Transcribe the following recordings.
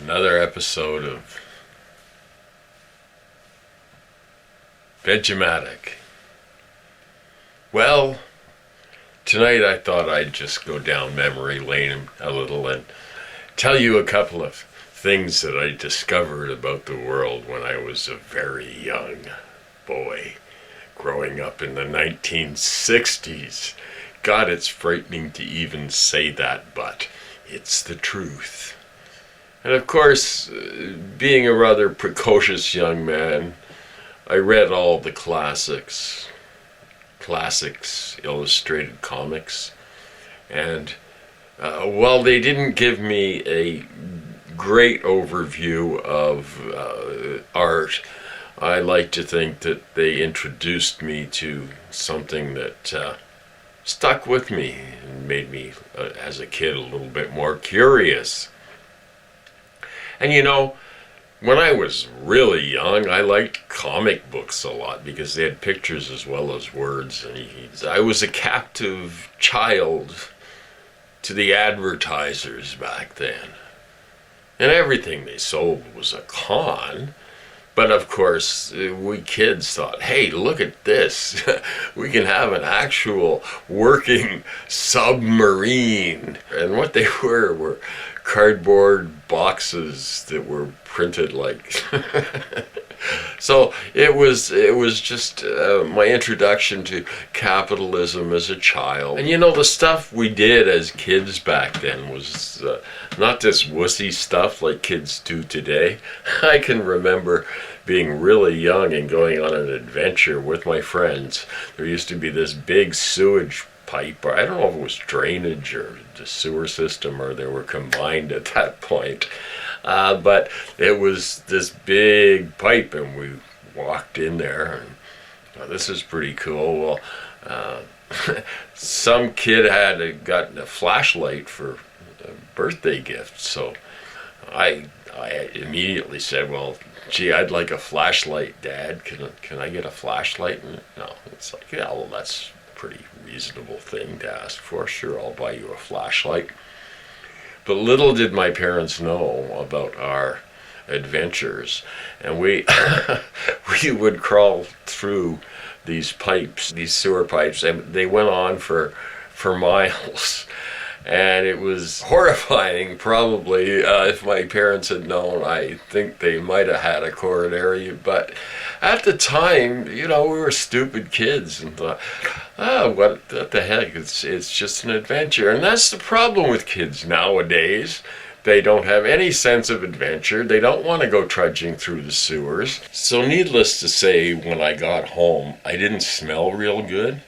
Another episode of Vegematic. Well, tonight I thought I'd just go down memory lane a little and tell you a couple of things that I discovered about the world when I was a very young boy growing up in the 1960s. God, it's frightening to even say that, but it's the truth. And of course, being a rather precocious young man, I read all the classics, illustrated comics, and while they didn't give me a great overview of art, I like to think that they introduced me to something that stuck with me and made me, as a kid, a little bit more curious. And you know, when I was really young, I liked comic books a lot because they had pictures as well as words. And I was a captive child to the advertisers back then. And everything they sold was a con. But of course, we kids thought, hey, look at this. We can have an actual working submarine. And what they were cardboard boxes that were printed like. So it was just my introduction to capitalism as a child. And you know, the stuff we did as kids back then was not this wussy stuff like kids do today. I can remember being really young and going on an adventure with my friends. There used to be this big sewage pipe, or I don't know if it was drainage or the sewer system, or they were combined at that point. But it was this big pipe, and we walked in there, and this is pretty cool. Well, some kid had gotten a flashlight for a birthday gift, so I immediately said, well, gee, I'd like a flashlight, Dad. Can I get a flashlight? And no, it's like, yeah, well, that's a pretty reasonable thing to ask for. Sure, I'll buy you a flashlight. But little did my parents know about our adventures, and we would crawl through these pipes, these sewer pipes, and they went on for miles. And it was horrifying, probably. If my parents had known, I think they might have had a coronary. But at the time, you know, we were stupid kids and thought, what the heck? It's just an adventure. And that's the problem with kids nowadays. They don't have any sense of adventure. They don't want to go trudging through the sewers. So needless to say, when I got home, I didn't smell real good.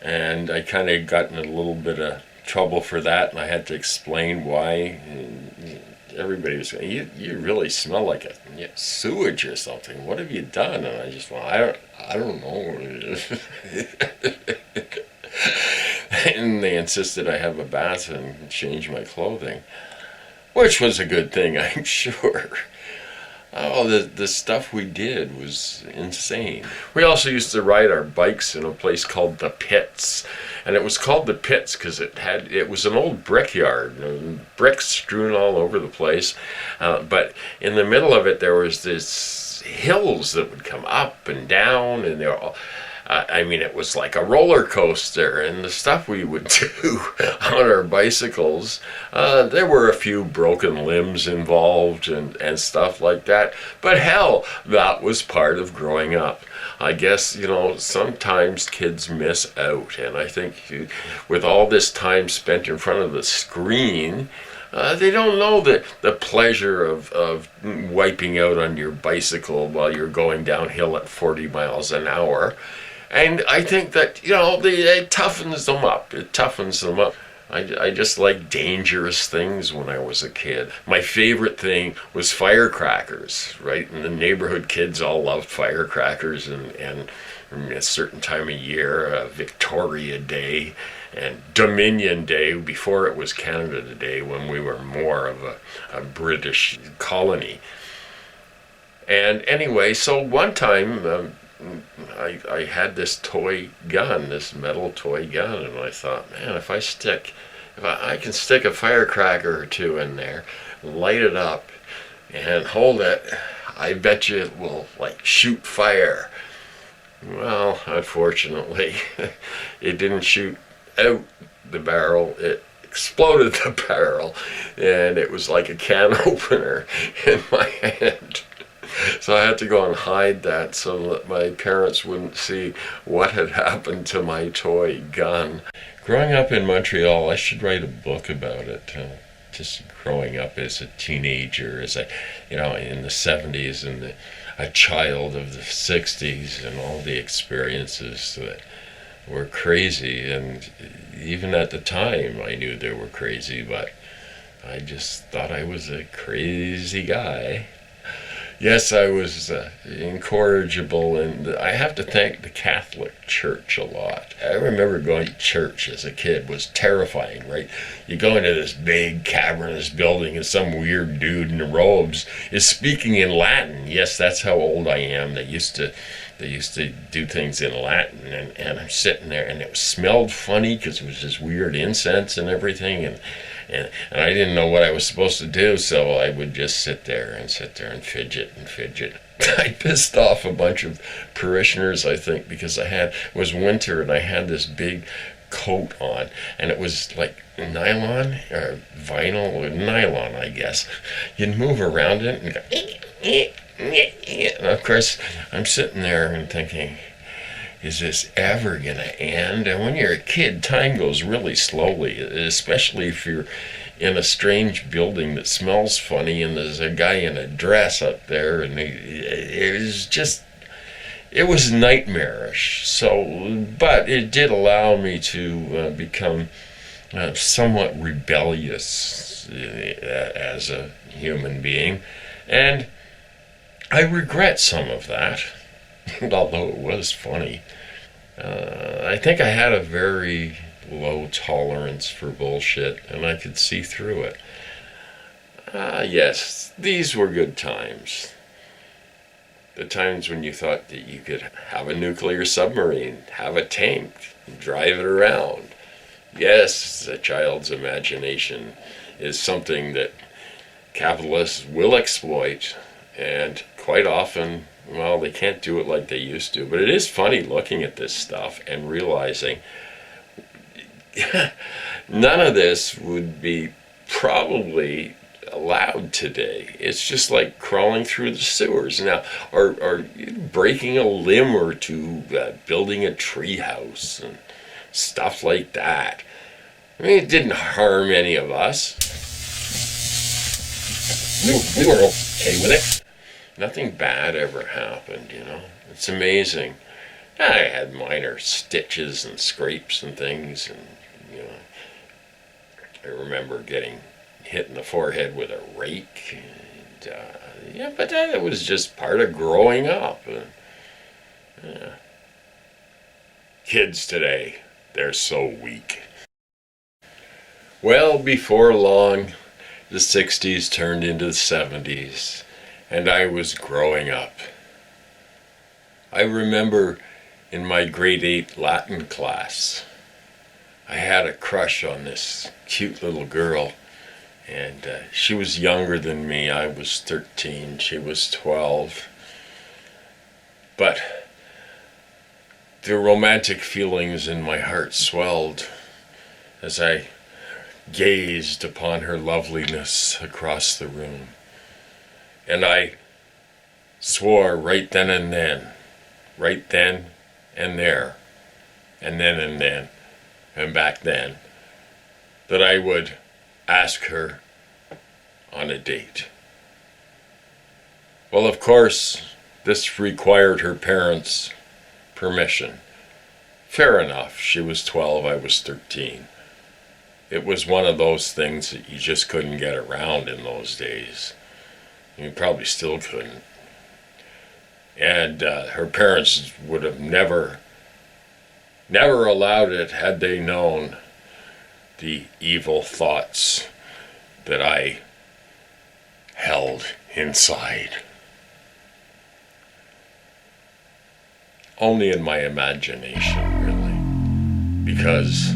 And I kind of got in a little bit of trouble for that, and I had to explain why. And everybody was going, you really smell like a sewage or something. What have you done? And I just went, I don't know. And they insisted I have a bath and change my clothing, which was a good thing, I'm sure. Oh, the stuff we did was insane. We also used to ride our bikes in a place called the Pits. And it was called the Pits because it was an old brickyard, bricks strewn all over the place. But in the middle of it, there was this hills that would come up and down, and they were all, it was like a roller coaster, and the stuff we would do on our bicycles, there were a few broken limbs involved and stuff like that. But hell, that was part of growing up. I guess, you know, sometimes kids miss out, and I think with all this time spent in front of the screen, they don't know the pleasure of wiping out on your bicycle while you're going downhill at 40 miles an hour. And I think that, you know, it toughens them up. It toughens them up. I just like dangerous things when I was a kid. My favorite thing was firecrackers, right? And the neighborhood kids all loved firecrackers, and a certain time of year, Victoria Day and Dominion Day, before it was Canada Day, when we were more of a British colony. And anyway, so one time, I had this toy gun, this metal toy gun, and I thought, man, if I can stick a firecracker or two in there, light it up, and hold it. I bet you it will like shoot fire. Well, unfortunately, it didn't shoot out the barrel. It exploded the barrel, and it was like a can opener in my hand. So I had to go and hide that so that my parents wouldn't see what had happened to my toy gun. Growing up in Montreal, I should write a book about it. Just growing up as a teenager, as a, in the 70's and a child of the 60's and all the experiences that were crazy. And even at the time, I knew they were crazy, but I just thought I was a crazy guy. Yes, I was incorrigible, and I have to thank the Catholic Church a lot. I remember going to church as a kid. It was terrifying, right? You go into this big cavernous building and some weird dude in robes is speaking in Latin. Yes, that's how old I am. They used to do things in Latin, and I'm sitting there, and it smelled funny because it was this weird incense and everything, and I didn't know what I was supposed to do, so I would just sit there and fidget and fidget. I pissed off a bunch of parishioners, I think, because it was winter and I had this big coat on, and it was like nylon or vinyl or nylon, I guess. You'd move around it and go, and of course I'm sitting there and thinking, is this ever going to end? And when you're a kid, time goes really slowly, especially if you're in a strange building that smells funny and there's a guy in a dress up there, and it was nightmarish. So, but it did allow me to become somewhat rebellious as a human being, and I regret some of that. Although it was funny. I think I had a very low tolerance for bullshit, and I could see through it. Yes, these were good times. The times when you thought that you could have a nuclear submarine, have a tank, drive it around. Yes, a child's imagination is something that capitalists will exploit, and quite often, well, they can't do it like they used to. But it is funny looking at this stuff and realizing none of this would be probably allowed today. It's just like crawling through the sewers now, or breaking a limb or two, building a tree house and stuff like that. I mean, it didn't harm any of us. We were okay with it. Nothing bad ever happened, It's amazing. I had minor stitches and scrapes and things, and, I remember getting hit in the forehead with a rake. And, but that was just part of growing up. Kids today, they're so weak. Well, before long, the 60s turned into the 70's. And I was growing up. I remember in my grade 8 Latin class, I had a crush on this cute little girl, and she was younger than me. I was 13, she was 12. But the romantic feelings in my heart swelled as I gazed upon her loveliness across the room. And I swore right then and there, and back then, that I would ask her on a date. Well, of course, this required her parents' permission. Fair enough, she was 12, I was 13. It was one of those things that you just couldn't get around in those days. You probably still couldn't. And her parents would have never allowed it had they known the evil thoughts that I held inside. Only in my imagination, really. Because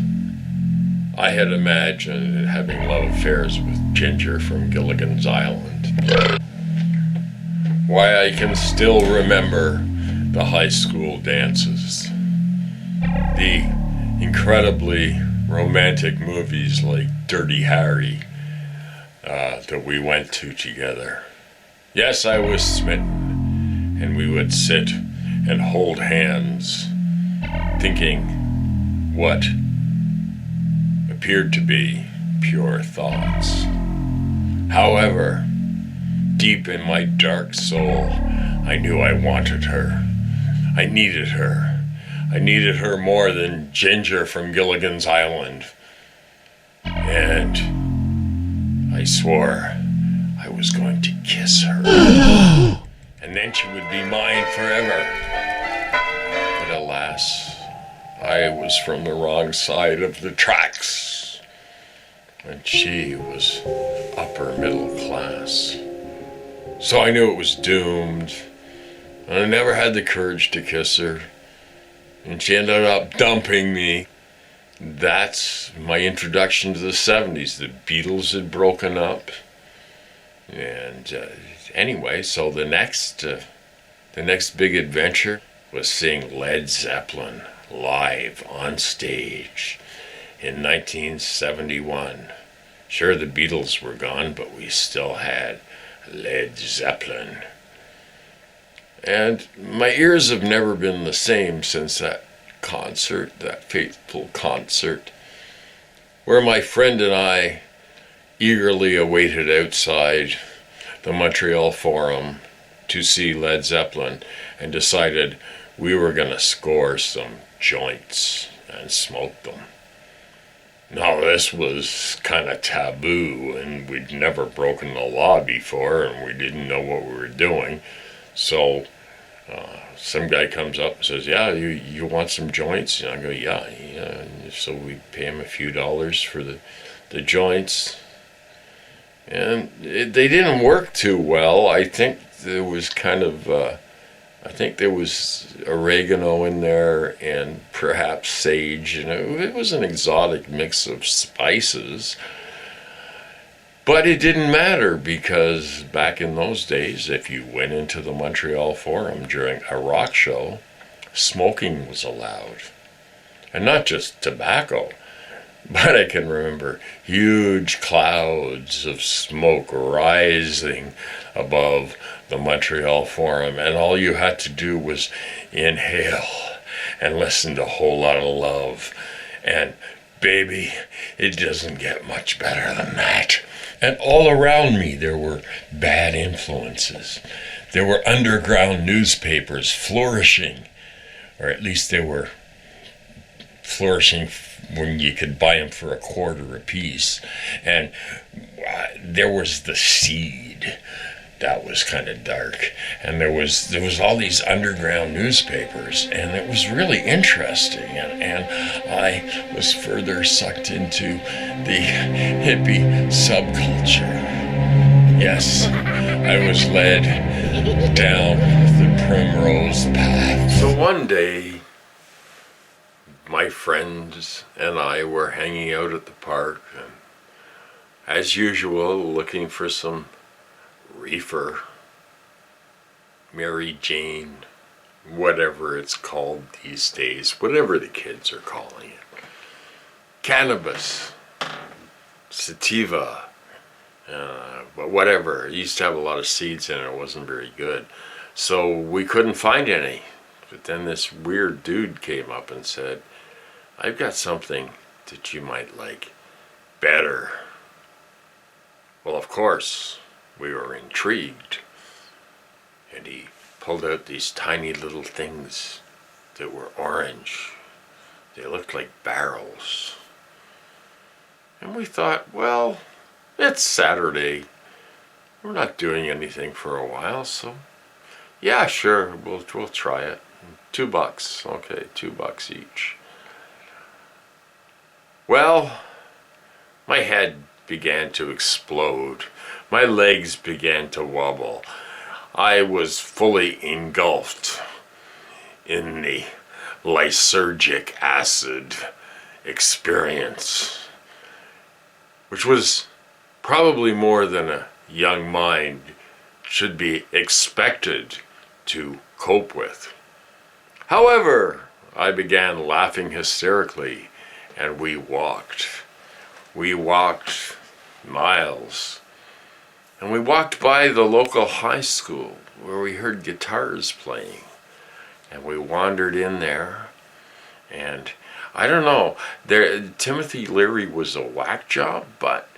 I had imagined having love affairs with Ginger from Gilligan's Island. why I can still remember the high school dances, the incredibly romantic movies like Dirty Harry that we went to together. Yes, I was smitten, and we would sit and hold hands, thinking what appeared to be pure thoughts. However, deep in my dark soul, I knew I wanted her. I needed her. I needed her more than Ginger from Gilligan's Island. And I swore I was going to kiss her. And then she would be mine forever. But alas, I was from the wrong side of the tracks. And she was upper middle class. So I knew it was doomed. And I never had the courage to kiss her. And she ended up dumping me. That's my introduction to the 70's. The Beatles had broken up. And anyway, so the next big adventure was seeing Led Zeppelin live on stage in 1971. Sure, the Beatles were gone, but we still had Led Zeppelin. And my ears have never been the same since that concert, that fateful concert, where my friend and I eagerly awaited outside the Montreal Forum to see Led Zeppelin and decided we were going to score some joints and smoke them. Now, this was kind of taboo, and we'd never broken the law before, and we didn't know what we were doing. So some guy comes up and says, yeah, you want some joints? And I go, yeah. And so we pay him a few dollars for the joints. And they didn't work too well. I think there was there was oregano in there and perhaps sage. And it was an exotic mix of spices. But it didn't matter, because back in those days, if you went into the Montreal Forum during a rock show, smoking was allowed. And not just tobacco, but I can remember huge clouds of smoke rising above the Montreal Forum, and all you had to do was inhale and listen to a whole lot of love. And baby, it doesn't get much better than that. And all around me there were bad influences. There were underground newspapers flourishing, or at least they were flourishing when you could buy them for $0.25 apiece. And there was the Seed. That was kind of dark. And there was all these underground newspapers, and it was really interesting. And I was further sucked into the hippie subculture. Yes, I was led down the primrose path. So one day, my friends and I were hanging out at the park, and as usual, looking for some reefer, Mary Jane, whatever it's called these days, whatever the kids are calling it. Cannabis, sativa, but whatever. It used to have a lot of seeds in it. It wasn't very good. So we couldn't find any. But then this weird dude came up and said, I've got something that you might like better. Well, of course, we were intrigued, and he pulled out these tiny little things that were orange. They looked like barrels. And we thought, well, it's Saturday. We're not doing anything for a while, so yeah, sure, we'll try it. $2. Okay, $2 each. Well, my head began to explode. My legs began to wobble. I was fully engulfed in the lysergic acid experience, which was probably more than a young mind should be expected to cope with. However, I began laughing hysterically, and we walked. We walked miles. And we walked by the local high school where we heard guitars playing. And we wandered in there. And I don't know, Timothy Leary was a whack job, but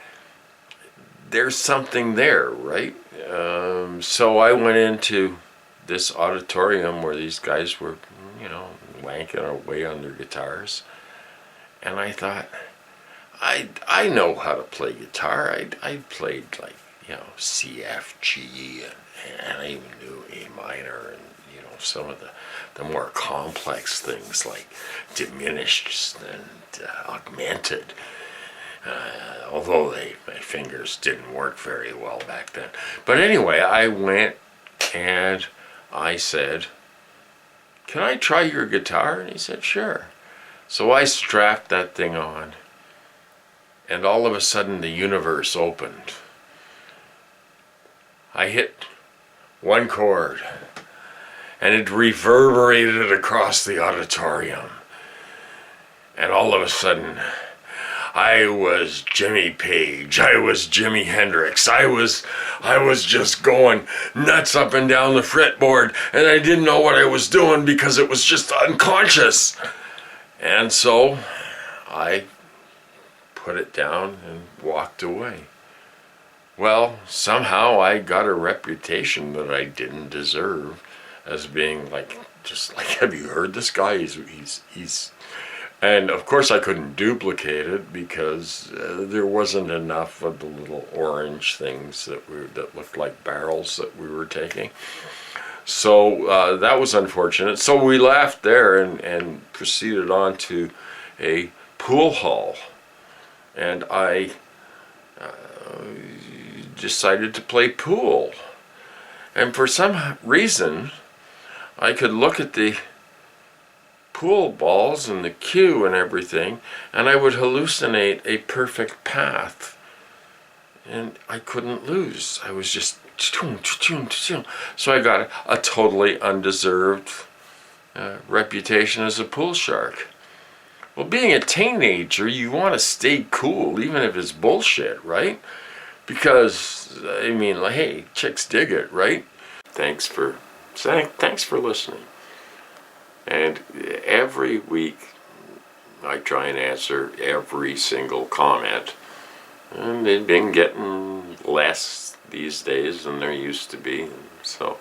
there's something there, right? So I went into this auditorium where these guys were, wanking away on their guitars. And I thought, I know how to play guitar. I played like, C, F, G, and I even knew A minor and, some of the more complex things like diminished and augmented. Although my fingers didn't work very well back then. But anyway, I went and I said, "Can I try your guitar?" And he said, "Sure." So I strapped that thing on, and all of a sudden the universe opened. I hit one chord, and it reverberated across the auditorium. And all of a sudden, I was Jimmy Page, I was Jimi Hendrix, I was just going nuts up and down the fretboard, and I didn't know what I was doing because it was just unconscious. And so I put it down and walked away. Well, somehow I got a reputation that I didn't deserve as being just like, have you heard this guy? He's and of course I couldn't duplicate it because there wasn't enough of the little orange things that looked like barrels that we were taking. So that was unfortunate. So we left there and proceeded on to a pool hall, and I decided to play pool. And for some reason, I could look at the pool balls and the cue and everything, and I would hallucinate a perfect path. And I couldn't lose. I was just... So I got a totally undeserved reputation as a pool shark. Well, being a teenager, you want to stay cool, even if it's bullshit, right? Because, hey, chicks dig it, right? Thanks for listening. And every week, I try and answer every single comment. And they've been getting less these days than there used to be. So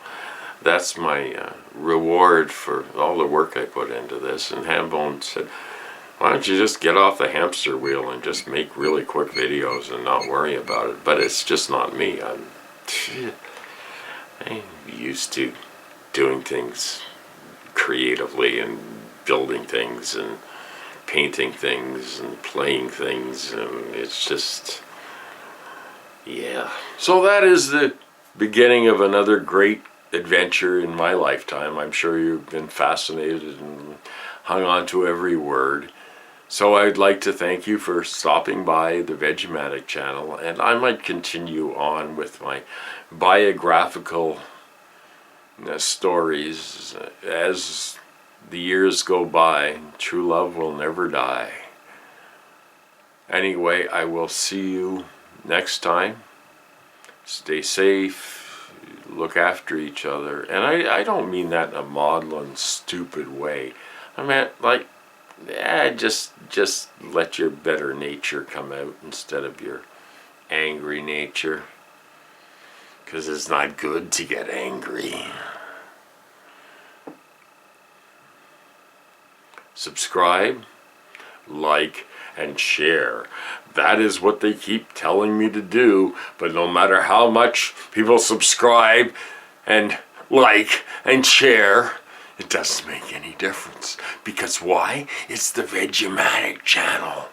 that's my reward for all the work I put into this. And Hambone said, "Why don't you just get off the hamster wheel and just make really quick videos and not worry about it?" But it's just not me. I'm used to doing things creatively and building things and painting things and playing things, and it's just, yeah. So that is the beginning of another great adventure in my lifetime. I'm sure you've been fascinated and hung on to every word. So I'd like to thank you for stopping by the Vegematic channel, and I might continue on with my biographical stories as the years go by. True love will never die. Anyway, I will see you next time. Stay safe, look after each other, and I don't mean that in a maudlin, stupid way. I meant just let your better nature come out instead of your angry nature, because it's not good to get angry. Subscribe, like, and share. That is what they keep telling me to do, but no matter how much people subscribe and like and share, it doesn't make any difference. Because why? It's the Vegematic channel.